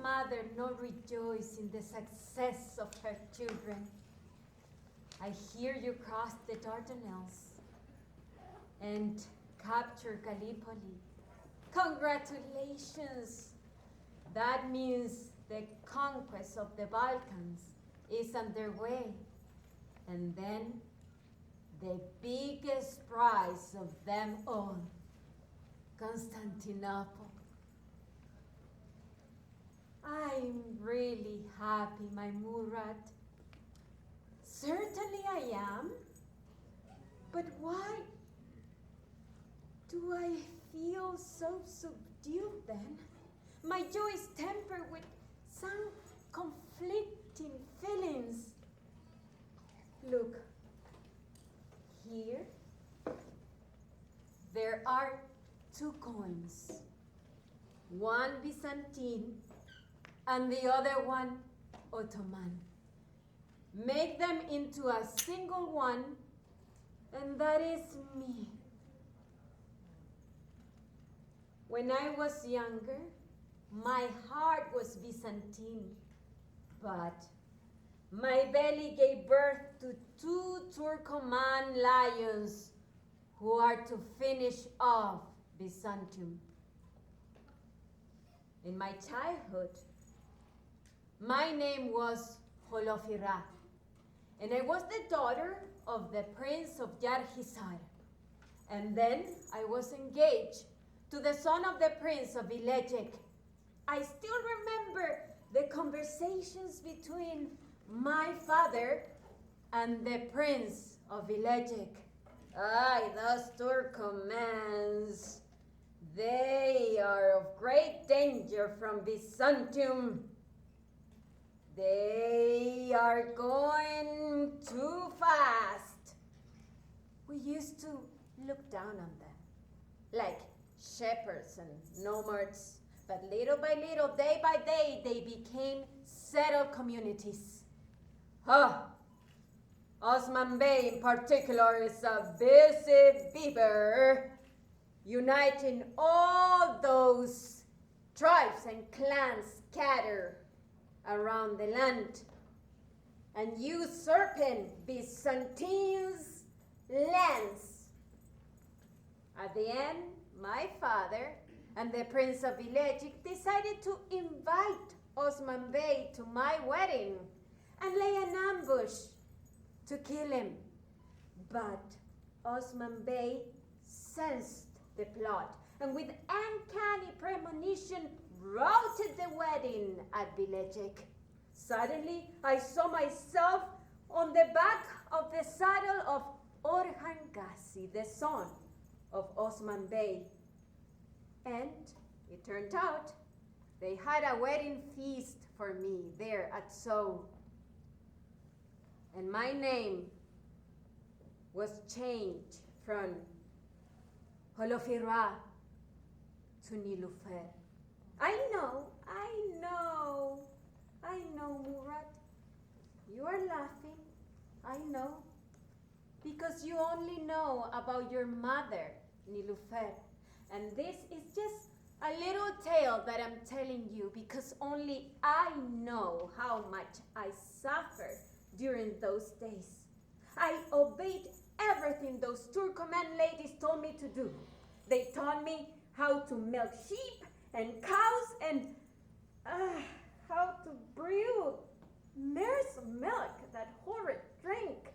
mother not rejoice in the success of her children? I hear you cross the Dardanelles and capture Gallipoli. Congratulations! That means the conquest of the Balkans is underway. And then the biggest prize of them all, Constantinople. I'm really happy, my Murad. Certainly I am. But why do I feel so subdued then? My joy is tempered with some conflicting feelings. Look, here there are 2 coins, one Byzantine and the other one Ottoman. Make them into a single one, and that is me. When I was younger, my heart was Byzantine, but my belly gave birth to 2 Turkoman lions who are to finish off Byzantium. In my childhood, my name was Holofira, and I was the daughter of the Prince of Yarhisar. And then I was engaged to the son of the Prince of Vilejek. I still remember the conversations between my father and the Prince of Vilejek. Ay, those Turkomans, they are of great danger from Byzantium. They are going too fast. We used to look down on them, like shepherds and nomads. But little by little, day by day, they became settled communities. Osman Bey in particular is a busy beaver, uniting all those tribes and clans scattered around the land and usurping Byzantine's lands. At the end, my father and the Prince of Vilejik decided to invite Osman Bey to my wedding and lay an ambush to kill him. But Osman Bey sensed the plot and with uncanny premonition routed the wedding at Vilejik. Suddenly, I saw myself on the back of the saddle of Orhan Gazi, the son of Osman Bey. And it turned out they had a wedding feast for me there at So. And my name was changed from Holofira to Nilufer. I know, Murad. You are laughing, I know, because you only know about your mother, Nilufer. And this is just a little tale that I'm telling you because only I know how much I suffered during those days. I obeyed everything those Turkoman ladies told me to do. They taught me how to milk sheep and cows and how to brew mare's milk, that horrid drink.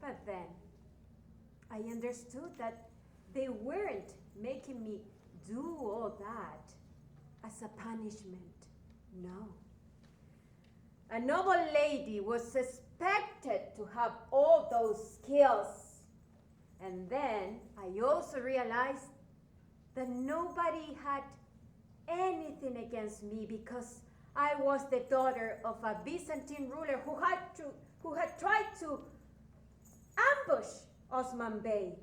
But then I understood that they weren't making me do all that as a punishment. No. A noble lady was expected to have all those skills. And then I also realized that nobody had anything against me because I was the daughter of a Byzantine ruler who had tried to ambush Osman Bey.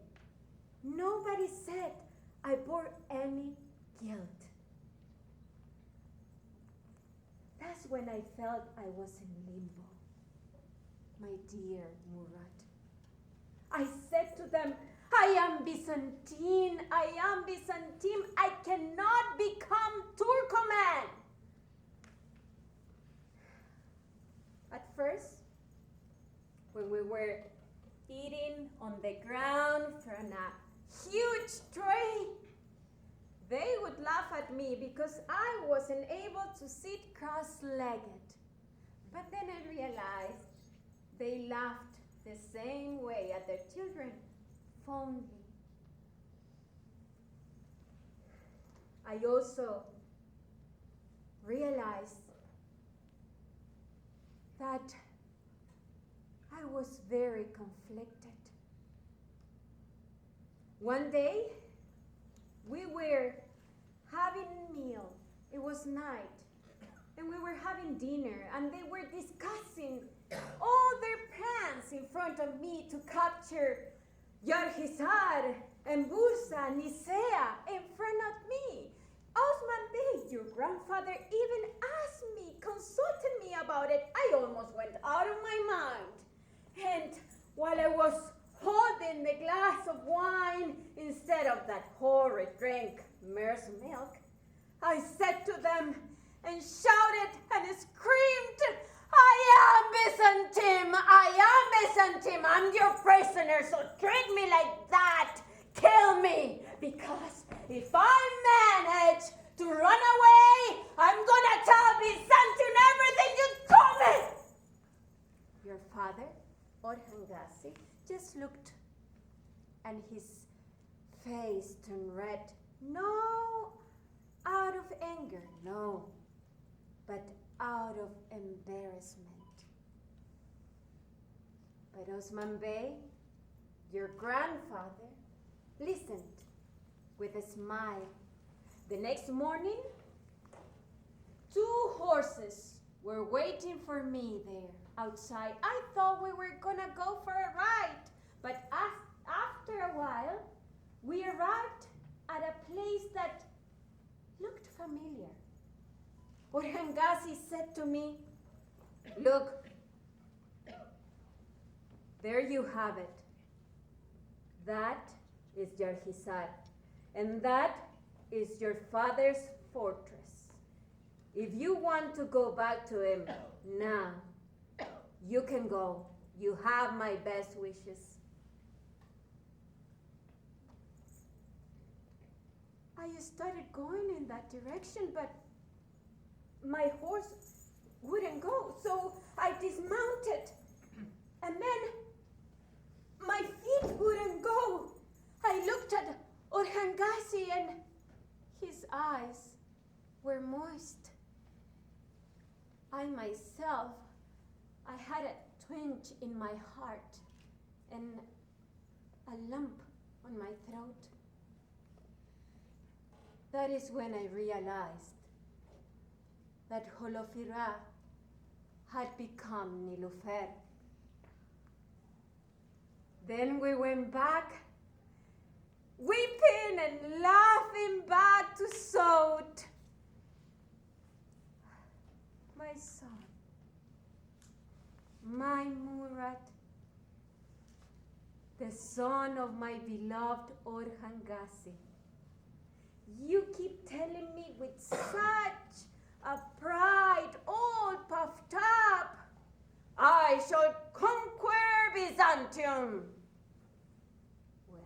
Nobody said I bore any guilt. That's when I felt I was in limbo. My dear Murad, I said to them, I am Byzantine, I cannot become huge tray. They would laugh at me because I wasn't able to sit cross-legged. But then I realized they laughed the same way at their children, fondly. I also realized that I was very conflicted. One day, we were having a meal. It was night, and we were having dinner, and they were discussing all their plans in front of me to capture Yarhisar and Bursa, Nisea in front of me. Osman Bey, your grandfather, even asked me, consulted me about it. I almost went out of my mind. And while I was holding the glass of wine instead of that horrid drink, mare's milk, I said to them and shouted and screamed, I am Byzantium! I am Byzantium! I'm your prisoner, so treat me like that! Kill me! Because if I manage to run away, I'm gonna tell Byzantium everything you told me! Your father, Orhan Gazi, just looked and his face turned red. No out of anger, no, but out of embarrassment. But Osman Bey, your grandfather, listened with a smile. The next morning, 2 horses were waiting for me there outside. I thought we were gonna go for a ride, but after a while, we arrived at a place that looked familiar. Orhan Gazi said to me, look, there you have it. That is Yarhisar, and that is your father's fortress. If you want to go back to him now, you can go. You have my best wishes. I started going in that direction, but my horse wouldn't go, so I dismounted. And then my feet wouldn't go. I looked at Orhan Gazi and his eyes were moist. I myself, I had a twinge in my heart and a lump on my throat. That is when I realized that Holofira had become Nilufer. Then we went back, weeping and laughing back to Sot. My son, my Murat, the son of my beloved Orhan Gazi. You keep telling me with such a pride, all puffed up, I shall conquer Byzantium. Well,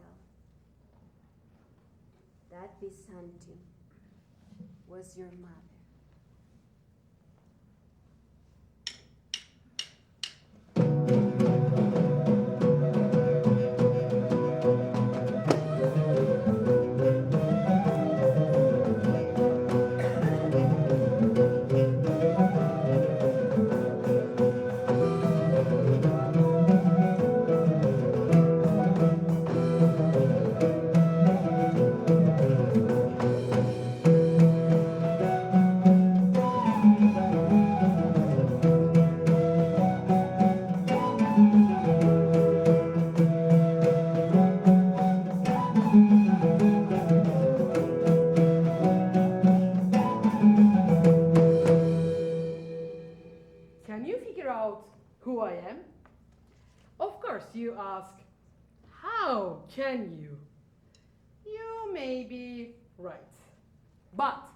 that Byzantium was your mother. Who I am? Of course, you ask, how can you? You may be right. But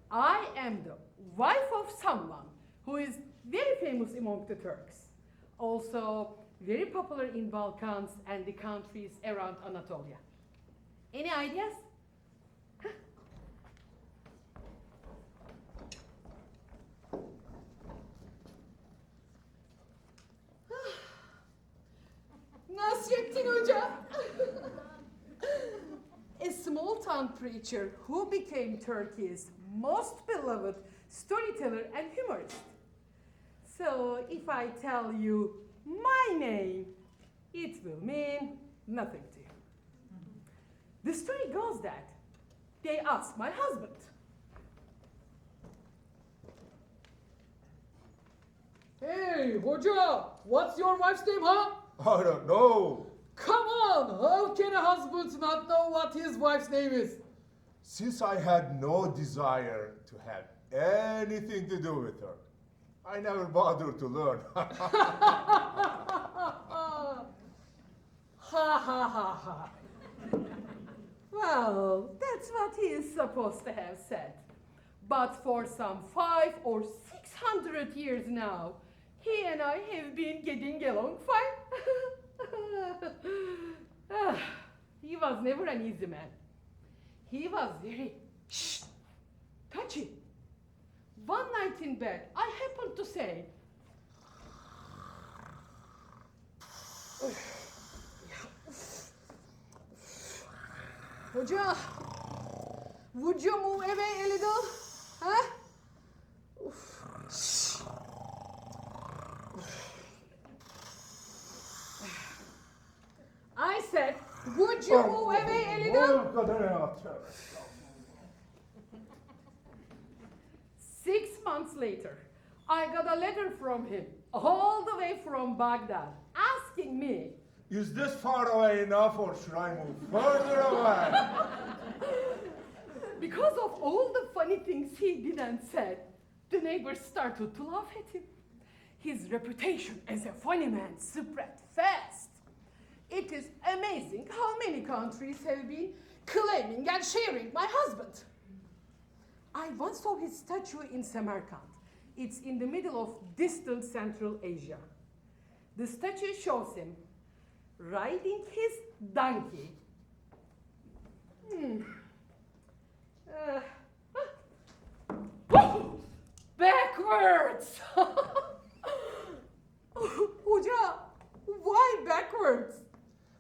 I am the wife of someone who is very famous among the Turks. Also very popular in Balkans and the countries around Anatolia. Any ideas? Nasrettin Hoca. A small town preacher who became Turkey's most beloved storyteller and humorist. So if I tell you my name, it will mean nothing to you. The story goes that they asked my husband, "Hey, Hoca, what's your wife's name, huh?" I don't know. Come on, how can a husband not know what his wife's name is? Since I had no desire to have anything to do with her, I never bothered to learn. Ha ha ha ha. Well, that's what he is supposed to have said. But for some 500 or 600 years now, he and I have been getting along fine. He was never an easy man. He was very touchy. One night in bed, I happened to say, "Hoca, would you move away a little? Huh?" I said, "Would you move away a little?" 6 months later, I got a letter from him, all the way from Baghdad, asking me, Is this far away enough or should I move further away? because of all the funny things he did and said, the neighbors started to laugh at him. His reputation as a funny man spread fast. It is amazing how many countries have been claiming and sharing my husband. I once saw his statue in Samarkand. It's in the middle of distant Central Asia. The statue shows him riding his donkey. Backwards! Hoca, why backwards?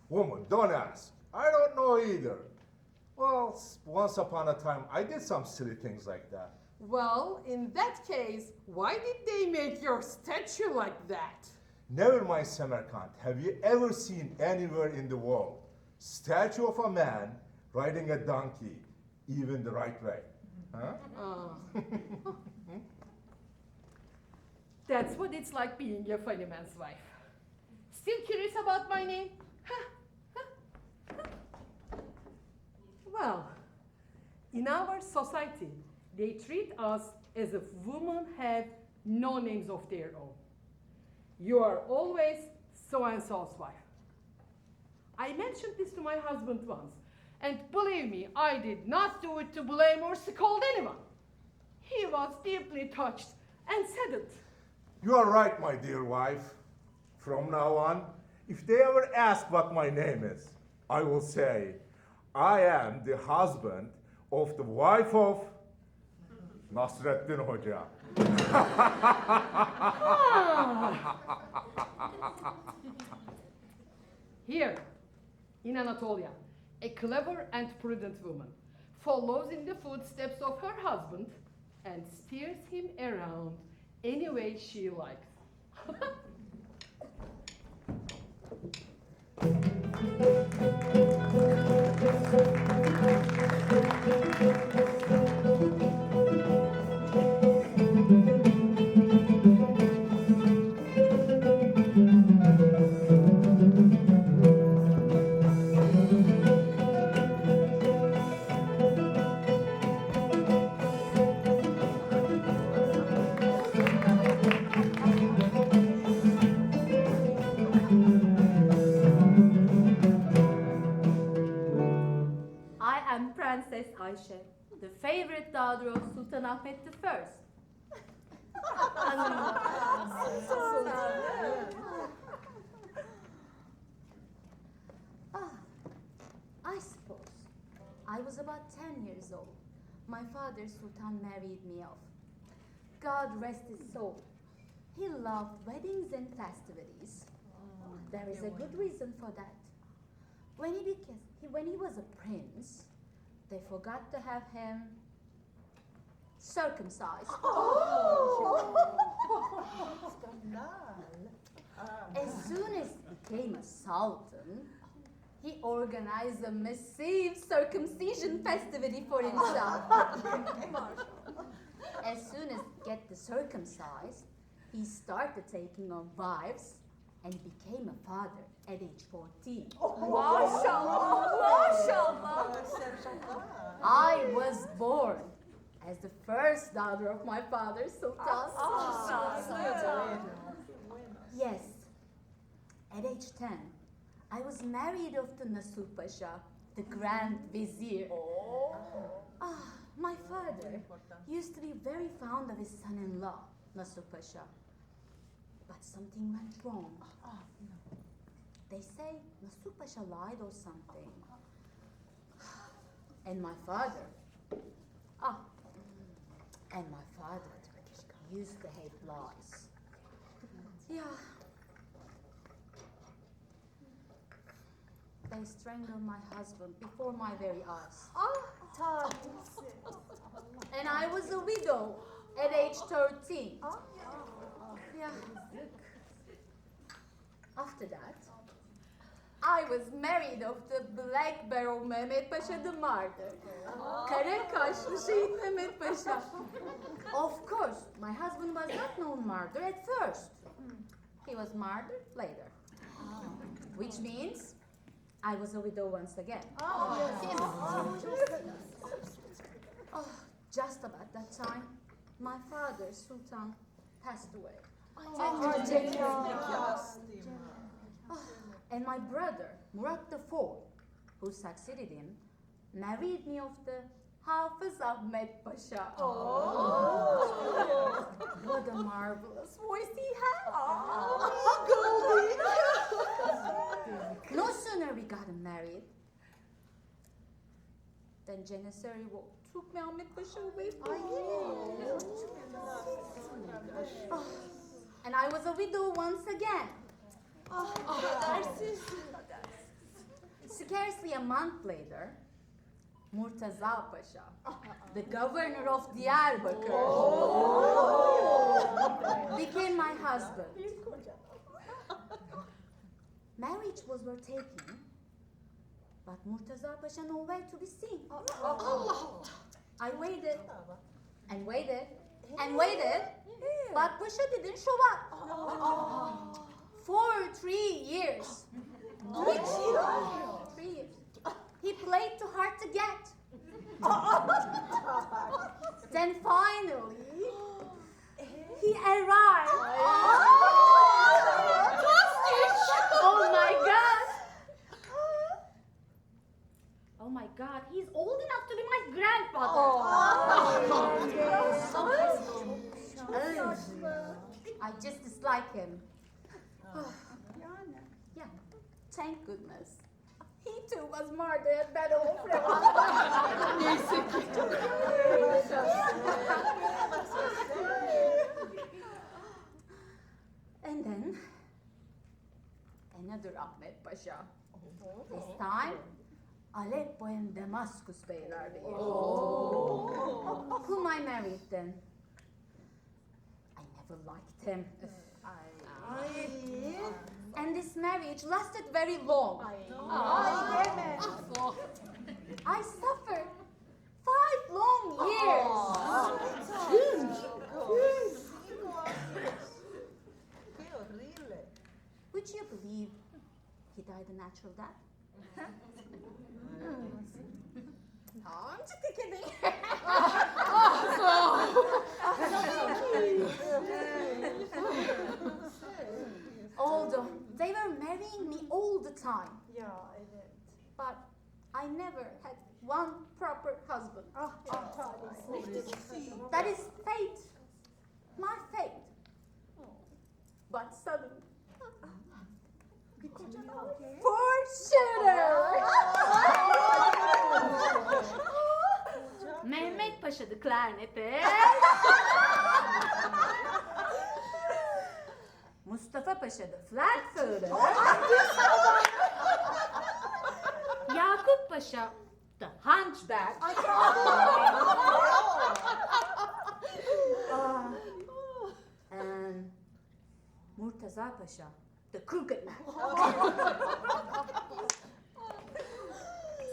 Woman, don't ask. I don't know either. Well, once upon a time, I did some silly things like that. Well, in that case, why did they make your statue like that? Never mind Samarkand. Have you ever seen anywhere in the world statue of a man riding a donkey, even the right way? Huh? That's what it's like being a funny man's wife. Still curious about my name? Well, in our society, they treat us as if women have no names of their own. You are always so-and-so's wife. I mentioned this to my husband once, and believe me, I did not do it to blame or scold anyone. He was deeply touched and saddened. You are right, my dear wife. From now on, if they ever ask what my name is, I will say, I am the husband of the wife of Nasrettin Hoca. Here, in Anatolia, a clever and prudent woman follows in the footsteps of her husband and steers him around any way she likes. Princess Ayşe, the favorite daughter of Sultan Ahmet I. I suppose I was about 10 years old. My father, Sultan, married me off. God rest his soul. He loved weddings and festivities. There is a good reason for that. When he was a prince, they forgot to have him circumcised. As soon as he became a sultan, he organized a massive circumcision festivity for himself. As soon as he get the circumcised, he started taking on wives and became a father at age 14. I was born as the first daughter of my father, Sultan. Yes, at age 10, I was married off to Nasuh Pasha, the Grand Vizier. My father used to be very fond of his son-in-law, Nasuh Pasha. But something went wrong. They say Nasuh Pasha lied or something. And my father used to hate lies. Yeah. They strangled my husband before my very eyes. And I was a widow at age 13. Yeah. After that, I was married of the Black Barrel Mehmet Pasha the martyr. Kara kaşlı Şehit Mehmet Pasha. Of course, my husband was not known martyr at first. He was martyred later. Which means I was a widow once again. Just about that time, my father, Sultan, passed away. And my brother, Murat IV, who succeeded him, married me off the Hafız Ahmet Pasha. What a marvelous voice he had. No sooner we got married than Janissary took Mehmet Pasha away from me. And I was a widow once again. Scarcely a month later, Murtaza Pasha, the governor of Diyarbakir, became my husband. Marriage was worth taking, but Murtaza Pasha nowhere to be seen. I waited and waited and waited, but Pasha didn't show up. For 3 years. 3 years. He played too hard to get. Then finally, he arrived. Oh my God. Oh my God, he's old enough to be my grandfather. I just dislike him. Yeah, thank goodness. He too was martyred at Battle of Revan. And then, another Ahmet Pasha. This time, Aleppo and Damascus beylerbeyi. Whom I married then. I never liked him. And this marriage lasted very long. I suffered 5 long years. Would you believe he died a natural death? I'm just kidding. Although they were marrying me all the time. But I never had one proper husband. That is fate. My fate. But suddenly, for shooter! Pasha the clarinetist. Mustafa Pasha the flatfooter. Yakup Pasha the hunchback. And Murtaza Pasha the crooked man.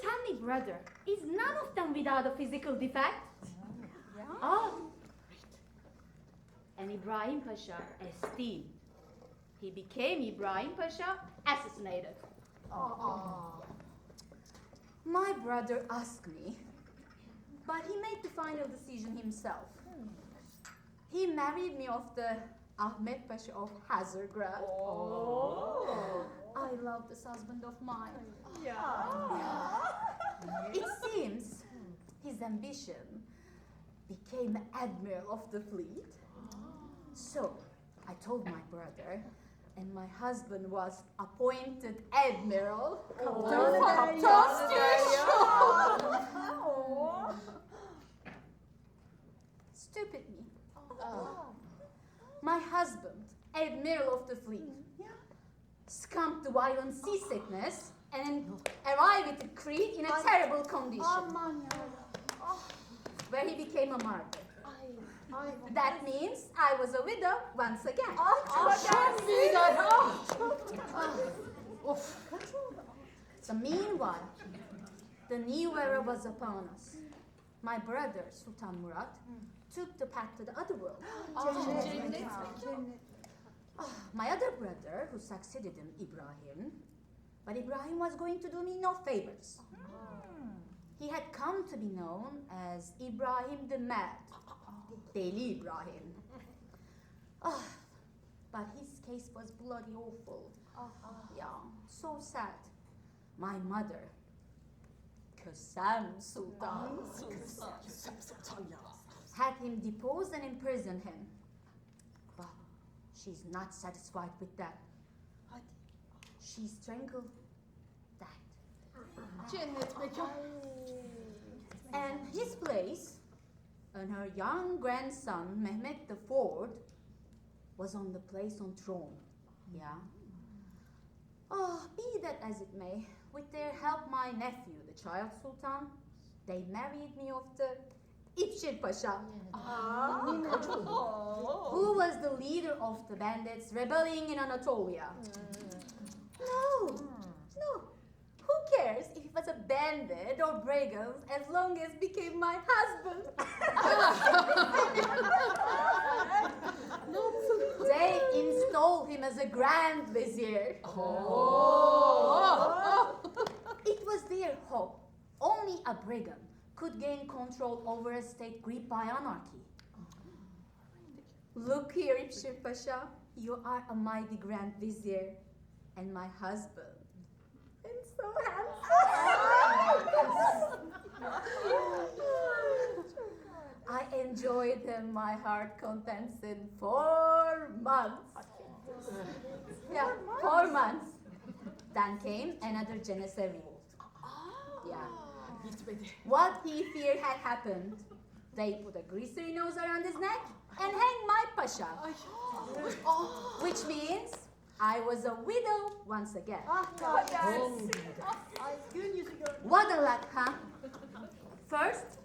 Tell me, brother, is none of them without a physical defect? Yeah. Oh. And Ibrahim Pasha esteemed. He became Ibrahim Pasha, assassinated. My brother asked me, but he made the final decision himself. He married me off the Ahmet Pasha of Hazargrad. I love this husband of mine. It seems his ambition became admiral of the fleet. So I told my brother, and my husband was appointed admiral. Stupid me. My husband, admiral of the fleet, succumbed to violent seasickness and arrived at Crete in a terrible condition, where he became a martyr. That means I was a widow once again. So meanwhile, the new era was upon us. My brother, Sultan Murat, took the path to the other world. My other brother, who succeeded him, Ibrahim, but Ibrahim was going to do me no favors. He had come to be known as Ibrahim the Mad, Deli Ibrahim. But his case was bloody awful. Yeah, so sad. My mother, Kösem Sultan, had him deposed and imprisoned him. But she's not satisfied with that. She strangled that. And his place, and her young grandson, Mehmet IV, was on the place on throne. Yeah. Be that as it may, with their help, my nephew, the child sultan, they married me off to İpşir Pasha, who was the leader of the bandits rebelling in Anatolia. No, who cares if he was a bandit or brigand as long as became my husband? They installed him as a grand vizier. It was their hope. Only a brigand could gain control over a state gripped by anarchy. Look here, İpşir Pasha, you are a mighty grand vizier and my husband. And so handsome. I enjoyed him, my heart contents in 4 months. Yeah, 4 months. Then came another Janissary revolt. Yeah. What he feared had happened. They put a greasy nose around his neck and hanged my Pasha. Which means I was a widow once again. What a luck, huh? First,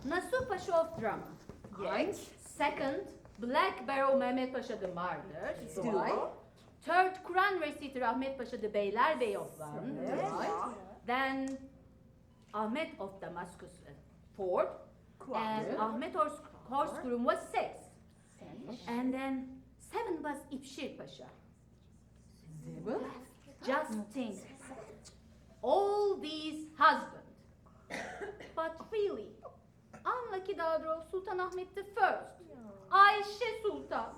Nasuh Pasha of Drama. Right. Second, Black Barrow Mehmet Pasha the Martyr. Right. Third, Quran reciter Ahmet Pasha the Beylerbey of Van. Right. Then Ahmet of Damascus fourth. And Ahmet Horskurum was 6th. And then 7 was İpşir Pasha. Just think, all these husbands. But really, unlucky daughter of Sultan Ahmet I, Ayşe Sultan.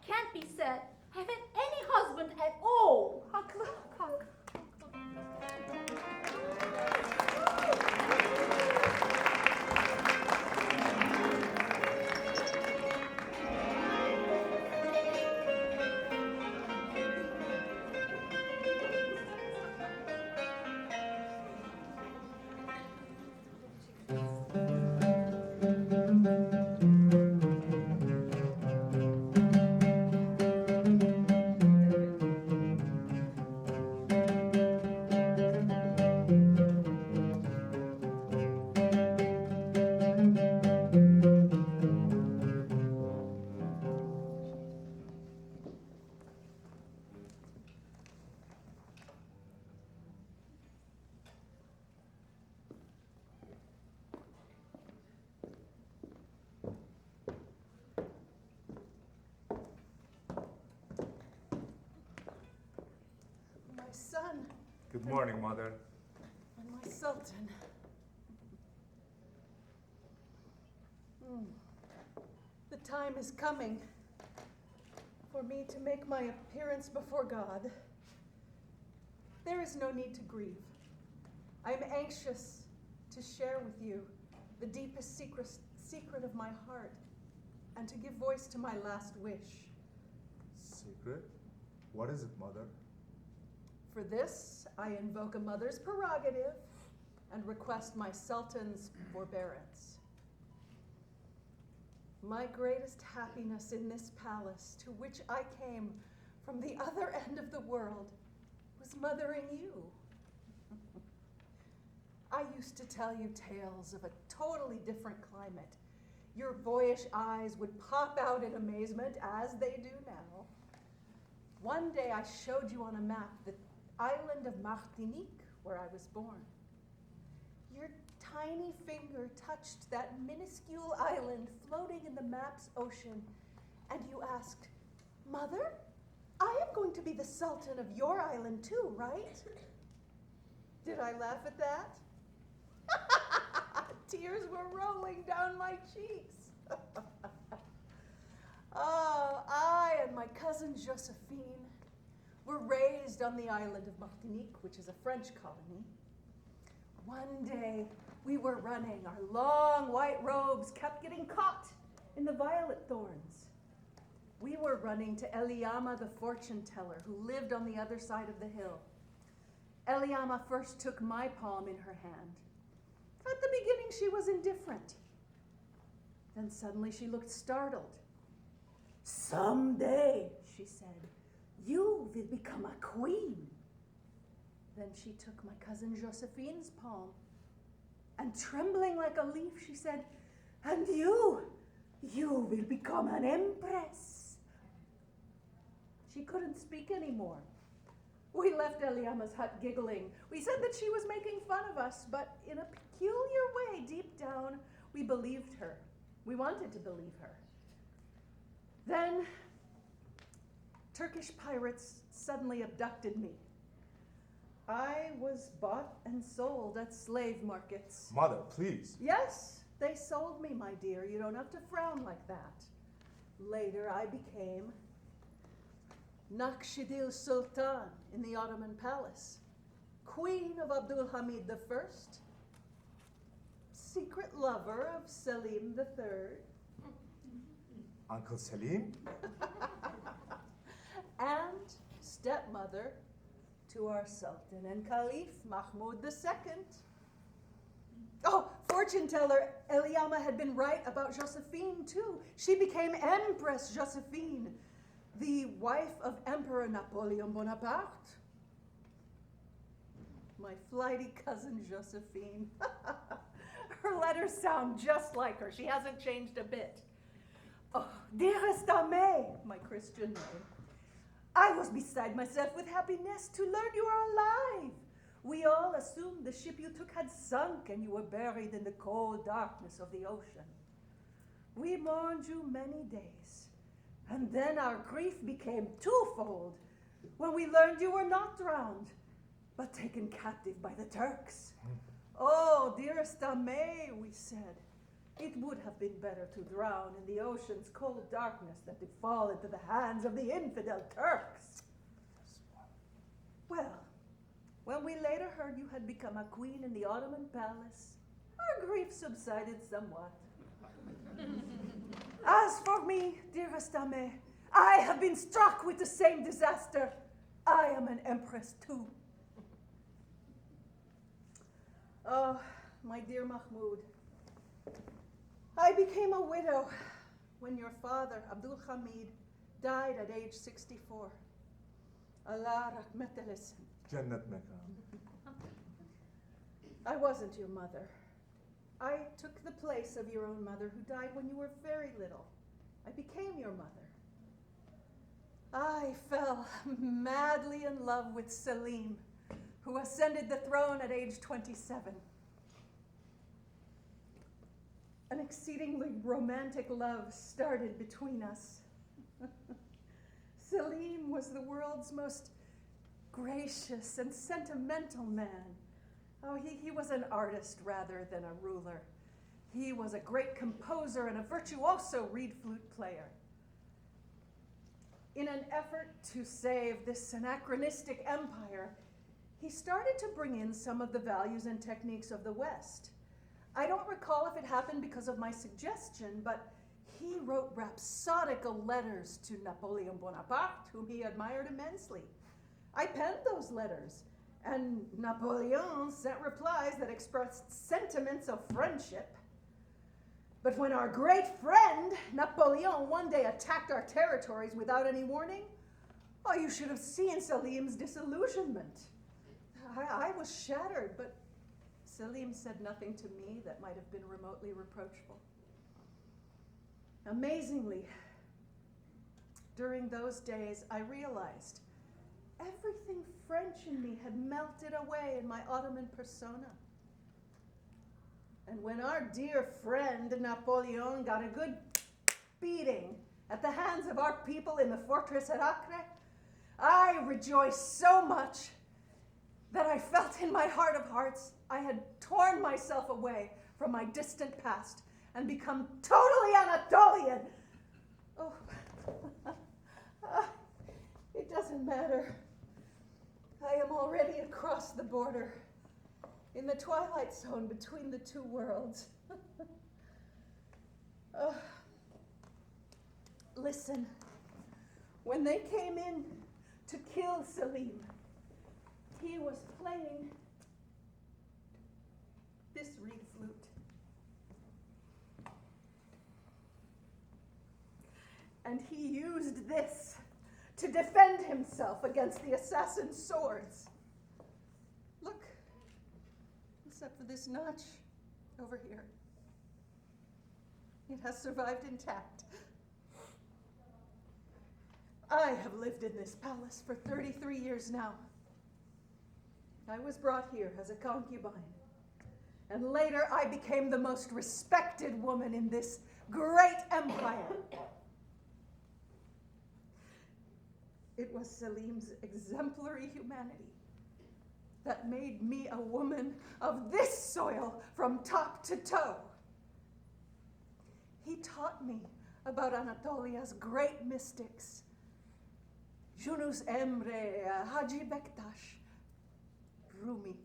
Can't be said having any husband at all. Good morning, Mother. And my Sultan. The time is coming for me to make my appearance before God. There is no need to grieve. I am anxious to share with you the deepest secret of my heart and to give voice to my last wish. Secret? What is it, Mother? For this, I invoke a mother's prerogative and request my Sultan's forbearance. My greatest happiness in this palace, to which I came from the other end of the world, was mothering you. I used to tell you tales of a totally different climate. Your boyish eyes would pop out in amazement, as they do now. One day I showed you on a map the island of Martinique, where I was born. Your tiny finger touched that minuscule island floating in the map's ocean, and you asked, "Mother, I am going to be the Sultan of your island too, right?" Did I laugh at that? Tears were rolling down my cheeks. Oh, I and my cousin Josephine were raised on the island of Martinique, which is a French colony. One day, we were running. Our long white robes kept getting caught in the violet thorns. We were running to Eliama, the fortune teller, who lived on the other side of the hill. Eliama first took my palm in her hand. At the beginning, she was indifferent. Then suddenly she looked startled. "Someday," she said, "you will become a queen." Then she took my cousin Josephine's palm, and trembling like a leaf, she said, "And you will become an empress." She couldn't speak anymore. We left Eliama's hut giggling. We said that she was making fun of us, but in a peculiar way, deep down, we believed her. We wanted to believe her. Then, Turkish pirates suddenly abducted me. I was bought and sold at slave markets. Mother, please. Yes, they sold me, my dear. You don't have to frown like that. Later, I became Nakshidil Sultan in the Ottoman palace, Queen of Abdul Hamid I, secret lover of Selim III, Uncle Selim? and stepmother to our Sultan and Caliph Mahmud II. Oh, fortune teller Eliama had been right about Josephine, too. She became Empress Josephine, the wife of Emperor Napoleon Bonaparte. My flighty cousin Josephine. Her letters sound just like her. She hasn't changed a bit. Oh, dearest Amé, my Christian name. I was beside myself with happiness to learn you are alive. We all assumed the ship you took had sunk and you were buried in the cold darkness of the ocean. We mourned you many days, and then our grief became twofold when we learned you were not drowned, but taken captive by the Turks. Oh, dearest Amé, we said, it would have been better to drown in the ocean's cold darkness than to fall into the hands of the infidel Turks. Well, when we later heard you had become a queen in the Ottoman palace, our grief subsided somewhat. As for me, dearest Amé, I have been struck with the same disaster. I am an empress too. Oh, my dear Mahmud, I became a widow when your father, Abdul Hamid, died at age 64. Allah rahmat al-ism. Jannat Mecca. I wasn't your mother. I took the place of your own mother who died when you were very little. I became your mother. I fell madly in love with Selim, who ascended the throne at age 27. An exceedingly romantic love started between us. Selim was the world's most gracious and sentimental man. Oh, he was an artist rather than a ruler. He was a great composer and a virtuoso reed flute player. In an effort to save this anachronistic empire, he started to bring in some of the values and techniques of the West. I don't recall if it happened because of my suggestion, but he wrote rhapsodical letters to Napoleon Bonaparte, whom he admired immensely. I penned those letters, and Napoleon sent replies that expressed sentiments of friendship. But when our great friend, Napoleon, one day attacked our territories without any warning, oh, you should have seen Selim's disillusionment. I was shattered, but Selim said nothing to me that might have been remotely reproachful. Amazingly, during those days, I realized everything French in me had melted away in my Ottoman persona. And when our dear friend Napoleon got a good beating at the hands of our people in the fortress at Acre, I rejoiced so much that I felt in my heart of hearts I had torn myself away from my distant past and become totally Anatolian. Oh, it doesn't matter. I am already across the border, in the twilight zone between the two worlds. Listen, when they came in to kill Selim, he was playing this reed flute. And he used this to defend himself against the assassin's swords. Look, except for this notch over here. It has survived intact. I have lived in this palace for 33 years now. I was brought here as a concubine, and later I became the most respected woman in this great empire. It was Selim's exemplary humanity that made me a woman of this soil from top to toe. He taught me about Anatolia's great mystics, Yunus Emre, Hacı Bektaş, Rumi.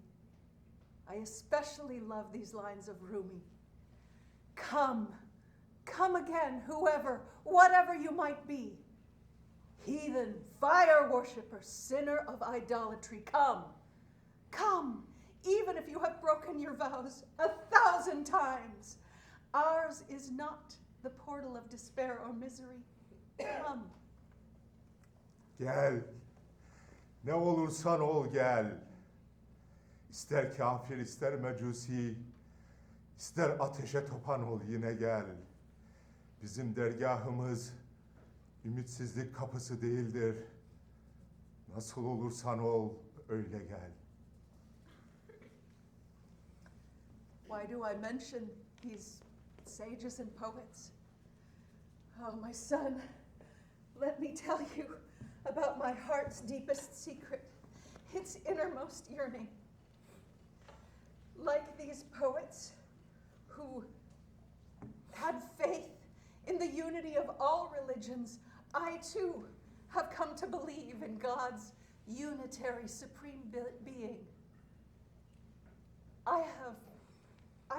I especially love these lines of Rumi. Come again, whoever, whatever you might be. Heathen, fire worshiper, sinner of idolatry, come, even if you have broken your vows 1,000 times. Ours is not the portal of despair or misery. Come. Gel. Ne olursan ol gel. İster kafir, ister mecusi, ister ateşe tapan ol yine gel. Bizim dergahımız ümitsizlik kapısı değildir. Nasıl olursan ol, öyle gel. Why do I mention these sages and poets? Oh, my son, let me tell you about my heart's deepest secret, its innermost yearning. Like these poets who had faith in the unity of all religions, I too have come to believe in God's unitary supreme being. I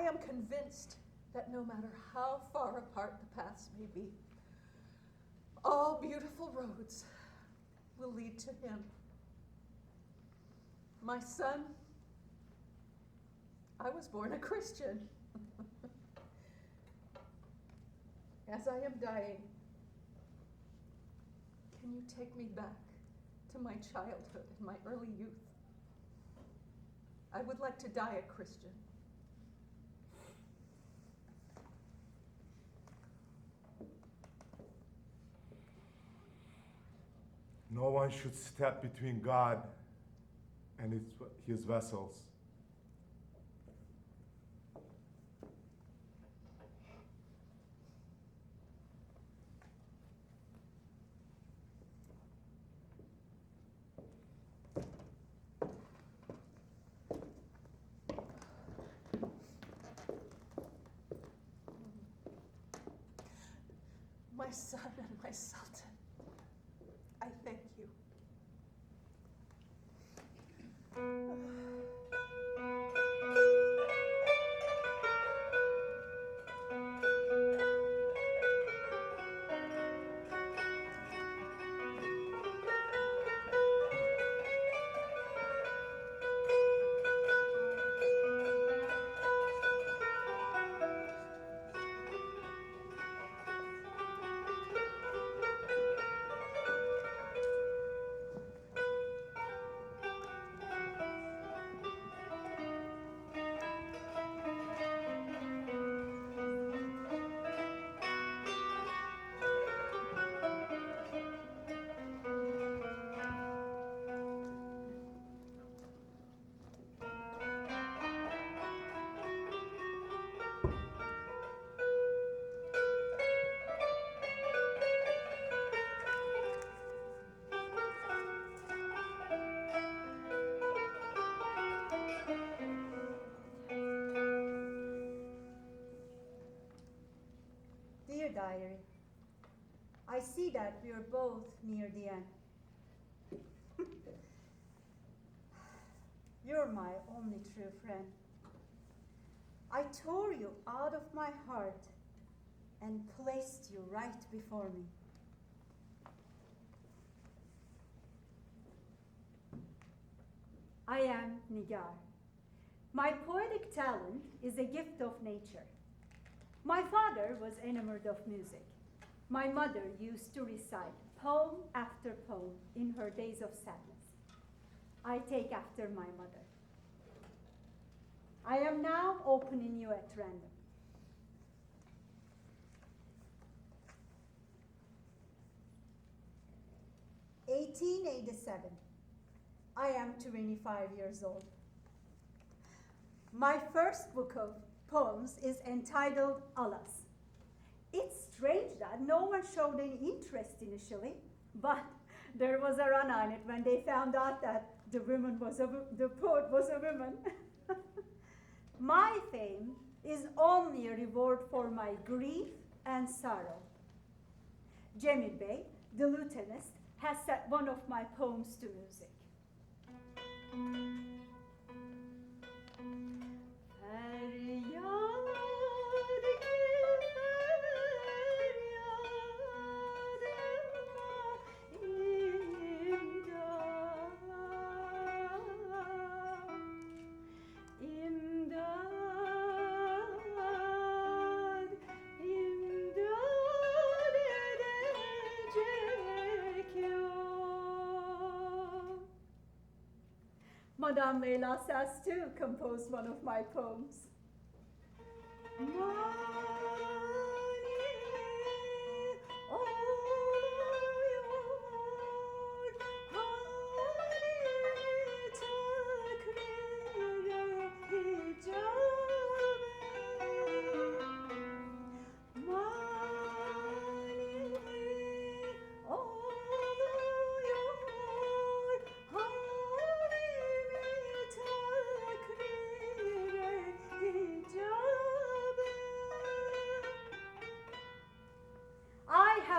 am convinced that no matter how far apart the paths may be, all beautiful roads will lead to him. My son, I was born a Christian. As I am dying, can you take me back to my childhood and my early youth? I would like to die a Christian. No one should step between God and his vessels. son and my sultan, I thank you. Dear diary, I see that we are both near the end. You're my only true friend. I tore you out of my heart and placed you right before me. I am Nigar. My poetic talent is a gift of nature. My father was enamored of music. My mother used to recite poem after poem in her days of sadness. I take after my mother. I am now opening you at random. (1887). I am 25 years old. My first book of poems is entitled Alas. It's strange that no one showed any interest initially, but there was a run on it when they found out that the poet was a woman. My fame is only a reward for my grief and sorrow. Cemil Bey, the lutenist, has set one of my poems to music. Madame Leyla Sass too composed one of my poems.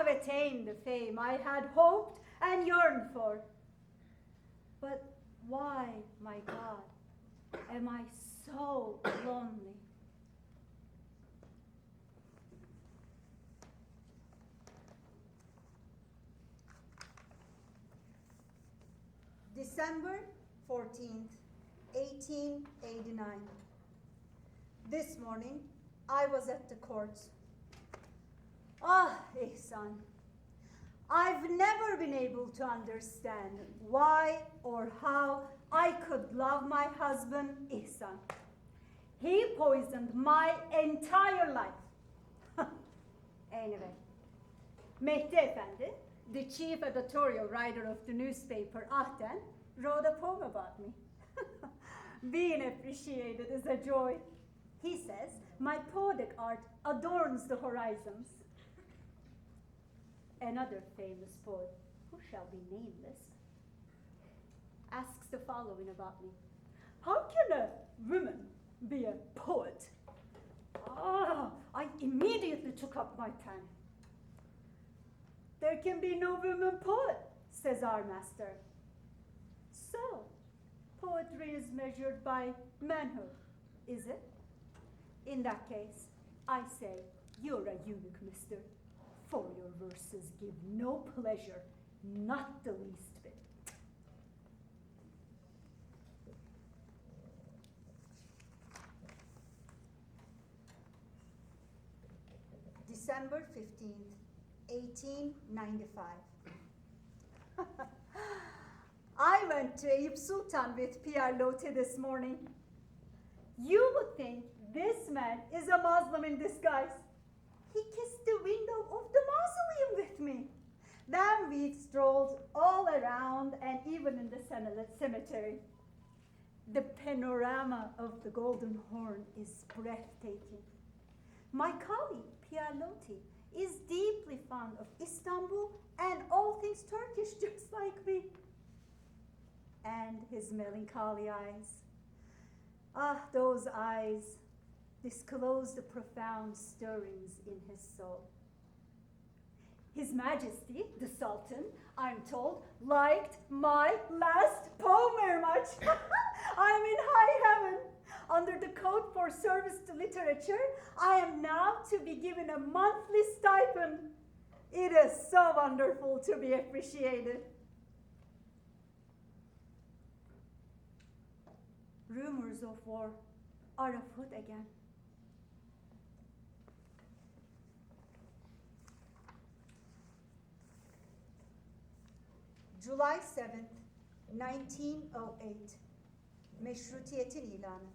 Attained the fame I had hoped and yearned for. But why, my God, am I so lonely? December 14th, 1889. This morning, I was at the courts. Ah, Ihsan, I've never been able to understand why or how I could love my husband, Ihsan. He poisoned my entire life. Anyway, Mehdi Efendi, the chief editorial writer of the newspaper Ahden, wrote a poem about me. Being appreciated is a joy. He says, my poetic art adorns the horizons. Another famous poet, who shall be nameless, asks the following about me. How can a woman be a poet? I immediately took up my pen. there can be no women poet, says our master. So, poetry is measured by manhood, is it? In that case, I say you're a eunuch, mister, for your verses give no pleasure, not the least bit. December 15th, 1895. I went to Eyüp Sultan with Pierre Loti this morning. You would think this man is a Muslim in disguise. He kissed the window of the mausoleum with me. Then we strolled all around and even in the cemetery. The panorama of the Golden Horn is breathtaking. My colleague, Pierre Loti, is deeply fond of Istanbul and all things Turkish, just like me. And his melancholy eyes. Ah, those eyes disclose the profound stirrings in his soul. His Majesty, the Sultan, I'm told, liked my last poem very much. I'm in high heaven. Under the Code for Service to Literature, I am now to be given a monthly stipend. It is so wonderful to be appreciated. Rumors of war are afoot again. July 7th, 1908. Meşrutiyetin ilanı.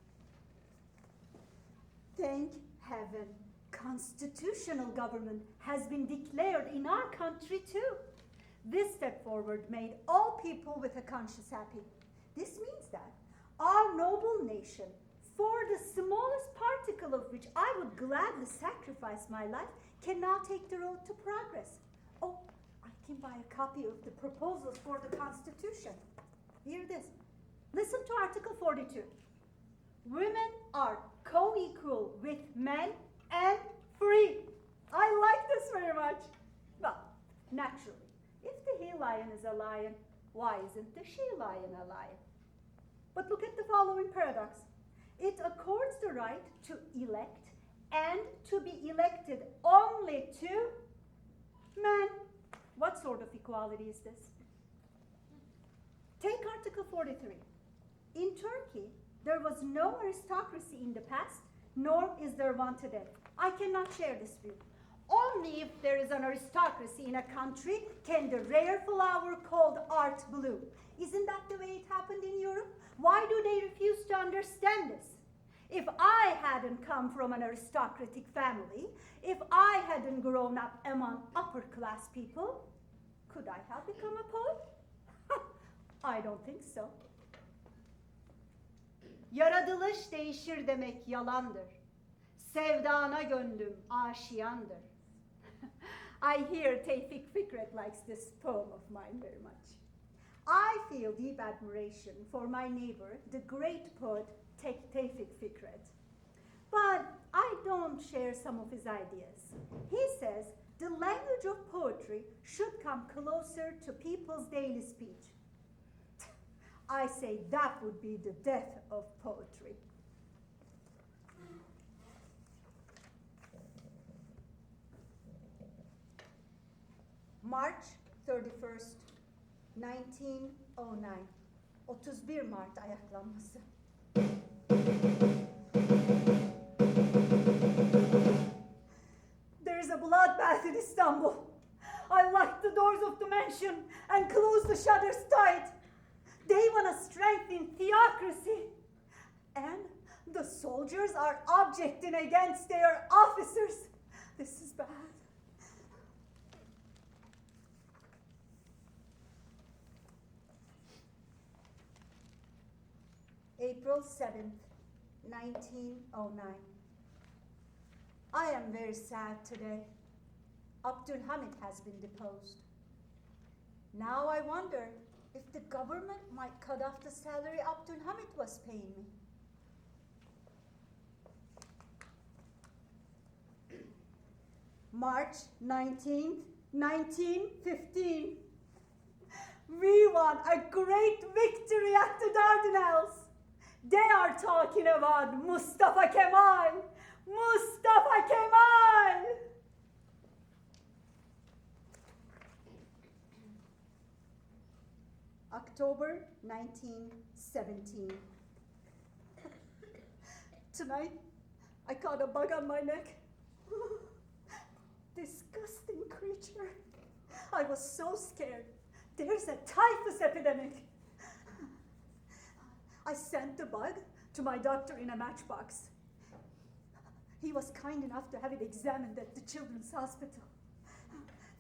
Thank heaven, constitutional government has been declared in our country too. This step forward made all people with a conscience happy. This means that our noble nation, for the smallest particle of which I would gladly sacrifice my life, can now take the road to progress. Oh, I can buy a copy of the proposals for the Constitution. Here it is. Listen to Article 42. Women are co-equal with men and free. I like this very much. Well, naturally, if the he-lion is a lion, why isn't the she-lion a lion? But look at the following paradox. It accords the right to elect and to be elected only to men. What sort of equality is this? Take Article 43. In Turkey, there was no aristocracy in the past, nor is there one today. I cannot share this view. Only if there is an aristocracy in a country can the rare flower called art bloom. Isn't that the way it happened in Europe? Why do they refuse to understand this? If I hadn't come from an aristocratic family, if I hadn't grown up among upper-class people, could I have become a poet? I don't think so. Yaratılış değişir demek yalandır. Sevdana gönlüm aşiyandır. I hear Tevfik Fikret likes this poem of mine very much. I feel deep admiration for my neighbor, the great poet Tevfik Fikret. But I don't share some of his ideas. He says the language of poetry should come closer to people's daily speech. I say that would be the death of poetry. March 31st, 1909. 31 Mart ayaklanması. There is a bloodbath in Istanbul. I locked the doors of the mansion and closed the shutters tight. They want to strengthen theocracy. And the soldiers are objecting against their officers. This is bad. April 7th, 1909. I am very sad today. Abdülhamit has been deposed. Now I wonder if the government might cut off the salary Abdülhamit was paying me. March 19th, 1915. We won a great victory at the Dardanelles. They are talking about Mustafa Kemal. Mustafa Kemal! October 1917. Tonight, I caught a bug on my neck. Disgusting creature. I was so scared. There's a typhus epidemic. I sent the bug to my doctor in a matchbox. He was kind enough to have it examined at the children's hospital.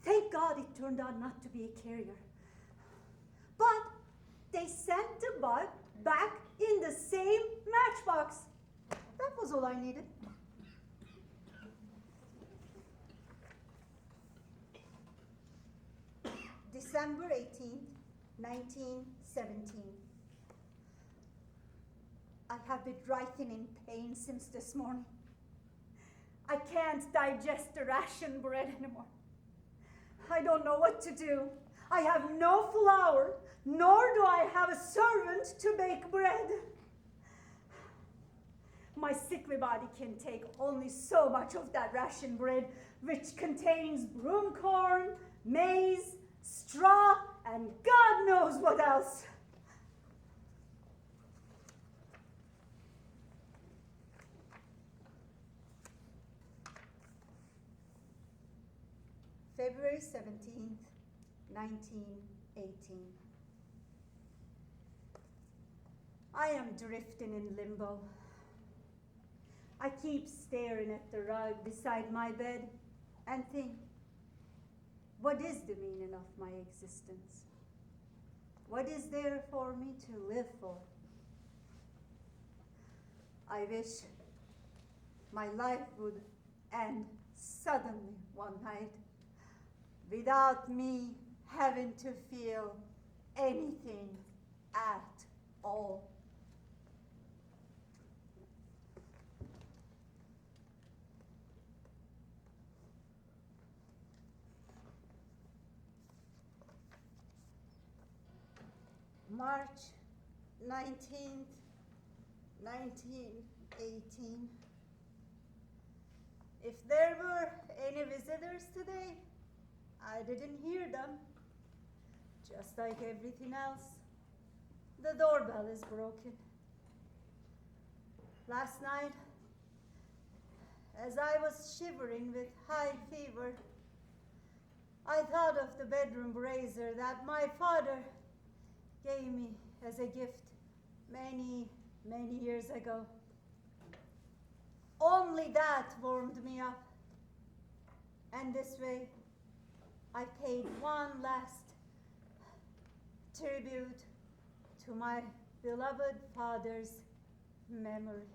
Thank God it turned out not to be a carrier. But they sent the bug back in the same matchbox. That was all I needed. December 18th, 1917. I have been writhing in pain since this morning. I can't digest the ration bread anymore. I don't know what to do. I have no flour, nor do I have a servant to bake bread. My sickly body can take only so much of that ration bread, which contains broomcorn, maize, straw, and God knows what else. February 17th, 1918. I am drifting in limbo. I keep staring at the rug beside my bed and think, what is the meaning of my existence? What is there for me to live for? I wish my life would end suddenly one night without me having to feel anything at all. March 19th, 1918. If there were any visitors today, I didn't hear them. Just like everything else, the doorbell is broken. Last night, as I was shivering with high fever, I thought of the bedroom brazier that my father gave me as a gift many, many years ago. Only that warmed me up. And this way, I paid one last tribute to my beloved father's memory.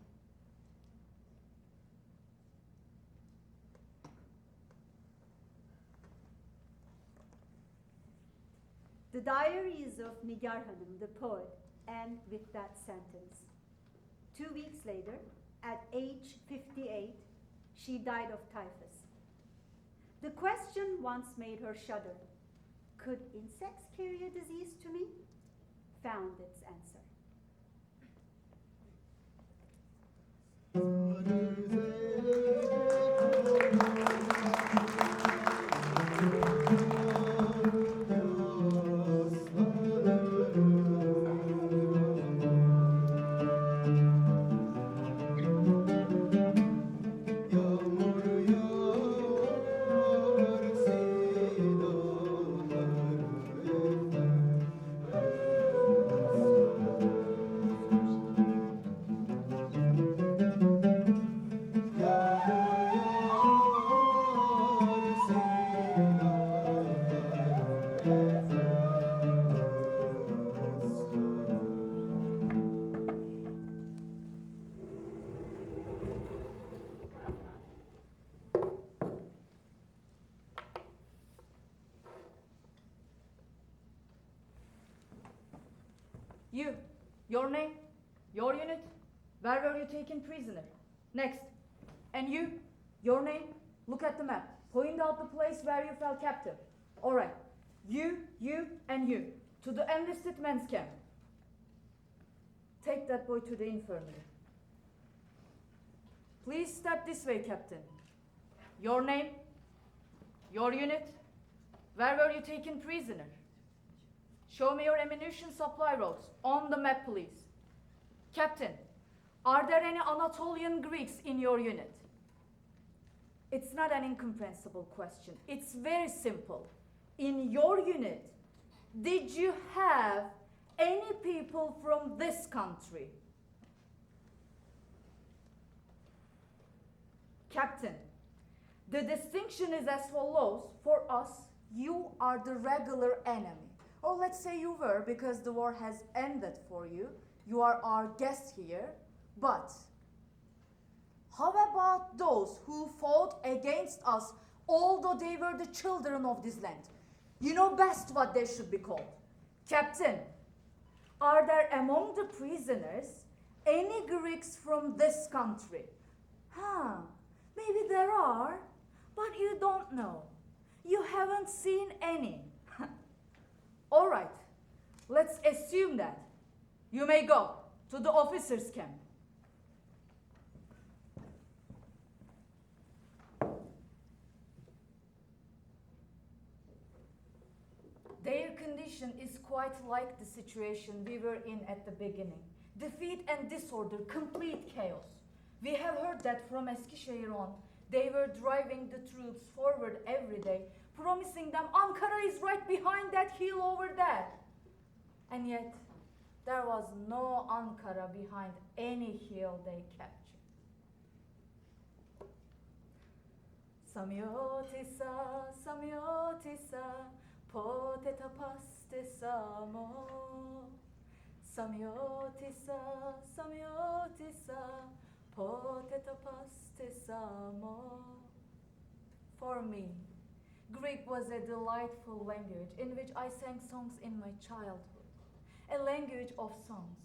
The diaries of Nigar Hanım, the poet, end with that sentence. 2 weeks later, at age 58, she died of typhus. The question once made her shudder. Could insects carry a disease to me? Found its answer. You, your name, your unit, where were you taken prisoner? Next. And you, your name, look at the map. Point out the place where you fell captive. All right. You, and you. To the enlisted men's camp. Take that boy to the infirmary. Please step this way, Captain. Your name? Your unit? Where were you taken prisoner? Show me your ammunition supply routes. On the map, please. Captain, are there any Anatolian Greeks in your unit? It's not an incomprehensible question. It's very simple. In your unit, did you have any people from this country? Captain, the distinction is as follows. For us, you are the regular enemy. Or let's say you were, because the war has ended for you. You are our guest here. But how about those who fought against us, although they were the children of this land? You know best what they should be called. Captain, are there among the prisoners any Greeks from this country? Maybe there are, but you don't know. You haven't seen any. All right, let's assume that. You may go to the officers' camp. Their condition is quite like the situation we were in at the beginning. Defeat and disorder, complete chaos. We have heard that from Eskişehir on. They were driving the troops forward every day, promising them Ankara is right behind that hill over there. And yet, there was no Ankara behind any hill they captured. Samyotisa, samyotisa, poteta pastesamo. Samyotisa, samyotisa, poteta pastesamo. For me, Greek was a delightful language in which I sang songs in my childhood, a language of songs.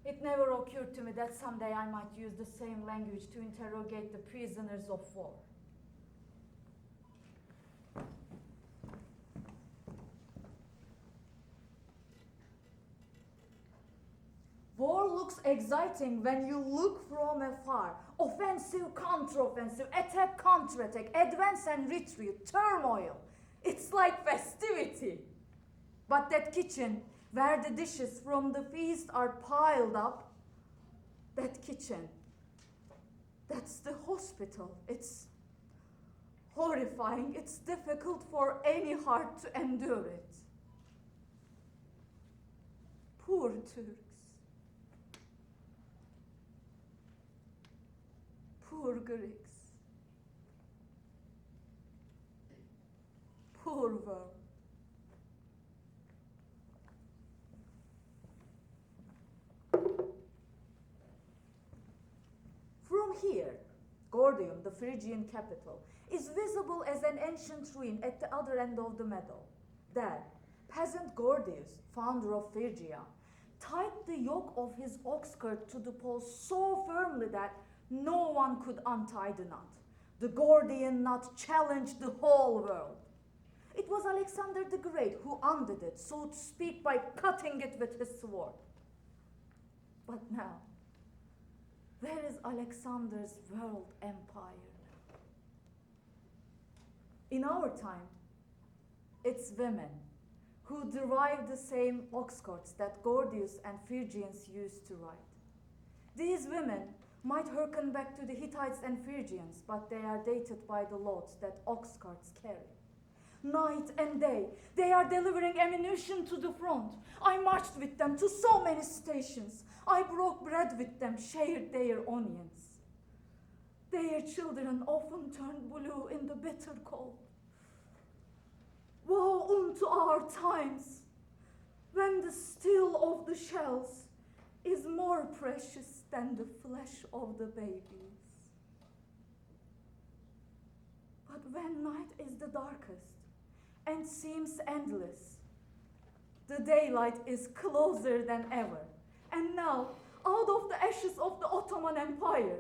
It never occurred to me that someday I might use the same language to interrogate the prisoners of war. War looks exciting when you look from afar. Offensive, counteroffensive, attack, counterattack, advance and retreat, turmoil. It's like festivity. But that kitchen, where the dishes from the feast are piled up, that kitchen, that's the hospital. It's horrifying. It's difficult for any heart to endure it. Poor Turks. Poor Greeks. Poor world. From here, Gordium, the Phrygian capital, is visible as an ancient ruin at the other end of the meadow. There, peasant Gordius, founder of Phrygia, tied the yoke of his ox cart to the pole so firmly that no one could untie the knot. The Gordian knot challenged the whole world. It was Alexander the Great who undid it, so to speak, by cutting it with his sword. But now, where is Alexander's world empire now? In our time, it's women who derive the same ox carts that Gordius and Phrygians used to ride. These women might hearken back to the Hittites and Phrygians, but they are dated by the loads that ox carts carry. Night and day, they are delivering ammunition to the front. I marched with them to so many stations. I broke bread with them, shared their onions. Their children often turned blue in the bitter cold. Woe unto our times, when the steel of the shells is more precious than the flesh of the babies. But when night is the darkest and seems endless, the daylight is closer than ever. And now, out of the ashes of the Ottoman Empire,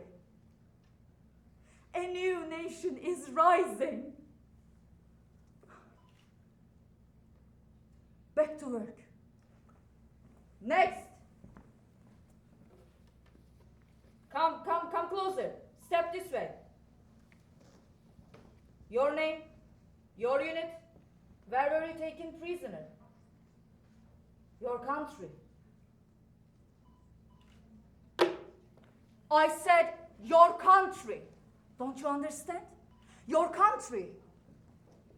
A new nation is rising. Back to work. Next. Come closer. Step this way. Your name, your unit, where were you taken prisoner? Your country. I said your country. Don't you understand? Your country.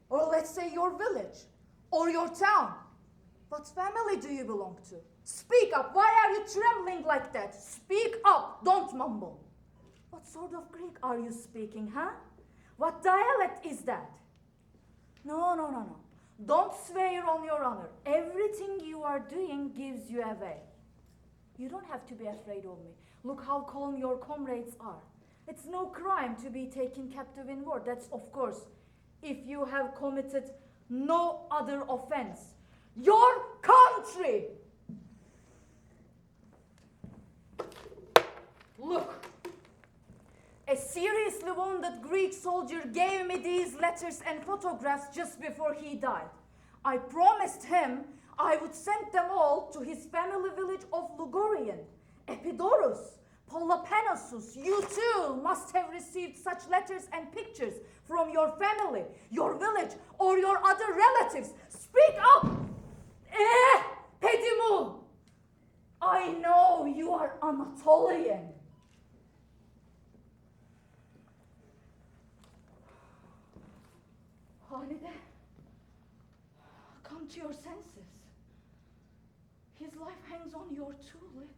Or let's say your village. Or your town. What family do you belong to? Speak up. Why are you trembling like that? Speak up. Don't mumble. What sort of Greek are you speaking, huh? What dialect is that? No. Don't swear on your honor. Everything you are doing gives you away. You don't have to be afraid of me. Look how calm your comrades are. It's no crime to be taken captive in war. That's, of course, if you have committed no other offense. Your country! Look. A seriously wounded Greek soldier gave me these letters and photographs just before he died. I promised him I would send them all to his family village of Lugorian, Epidaurus, Peloponnesus. You too must have received such letters and pictures from your family, your village, or your other relatives. Speak up! Pedimu! I know you are Anatolian. Halide, come to your senses. His life hangs on your two lips.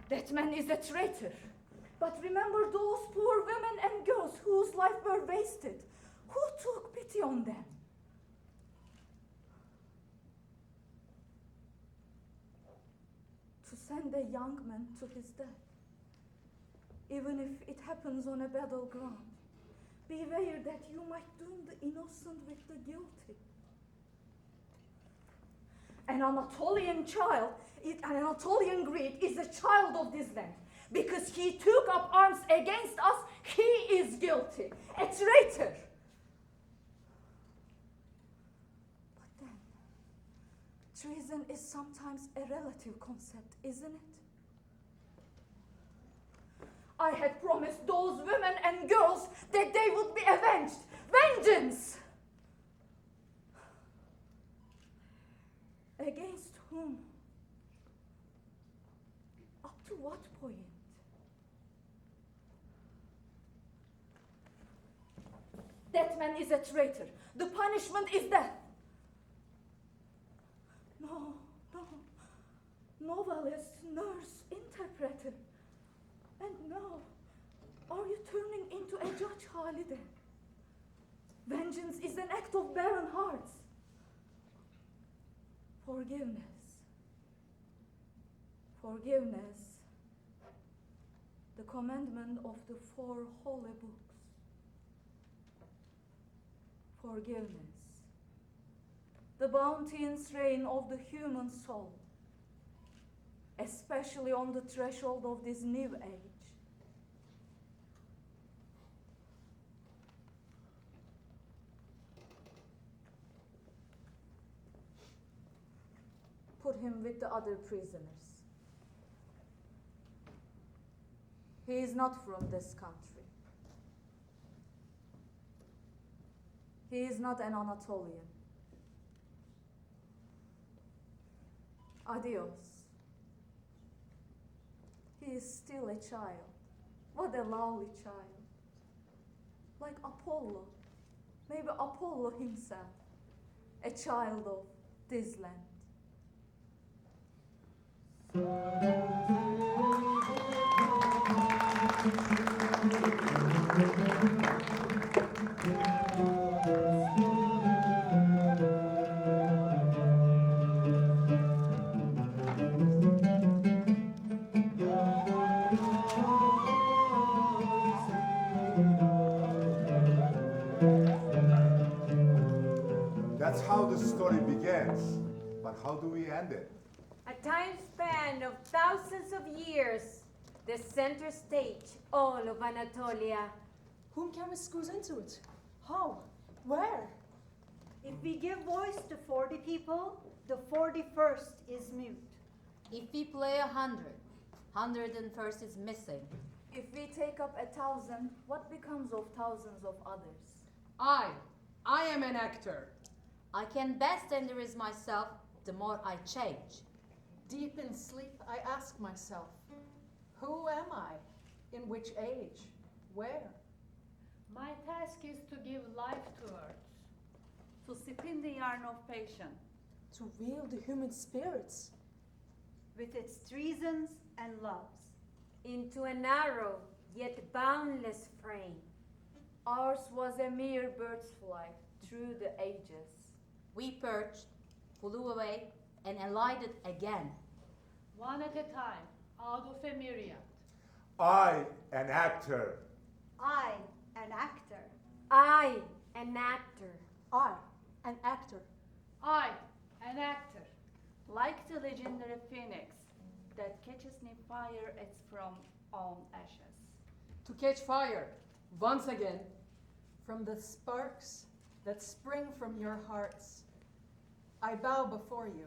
That man is a traitor. But remember those poor women and girls whose lives were wasted. Who took pity on them? To send a young man to his death, even if it happens on a battleground. Beware that you might doom the innocent with the guilty. An Anatolian child, an Anatolian Greek is a child of this land. Because he took up arms against us, he is guilty, a traitor. But then, treason is sometimes a relative concept, isn't it? I had promised those women and girls that they would be avenged. Vengeance! Against whom? Up to what point? That man is a traitor. The punishment is death. No. Novelist, nurse, interpreter. And now, are you turning into a judge, Halide? Vengeance is an act of barren hearts. Forgiveness. The commandment of the 4 holy books. Forgiveness. The bounteous reign of the human soul. Especially on the threshold of this new age. Put him with the other prisoners. He is not from this country. He is not an Anatolian. Adios. He is still a child. What a lovely child. Like Apollo. Maybe Apollo himself. A child of this land. That's how the story begins. But how do we end it? A time span of thousands of years the center stage, all of Anatolia. Whom can we squeeze into it? How? Where? If we give voice to 40 people, the 41st is mute. If we play 100, 101st is missing. If we take up 1,000, what becomes of thousands of others? I am an actor. I can best endurance myself the more I change. Deep in sleep, I ask myself, who am I? In which age? Where? My task is to give life to earth, to spin the yarn of passion, To wield the human spirits. With its treasons and loves. Into a narrow yet boundless frame. Ours was a mere bird's flight through the ages. We perched, flew away, and alighted again. one at a time, out of a myriad. I, an actor. I, an actor. I, an actor. I, an actor. I, an actor, like the legendary phoenix that catches in fire its from own ashes. To catch fire, once again, From the sparks that spring from your hearts, I bow before you.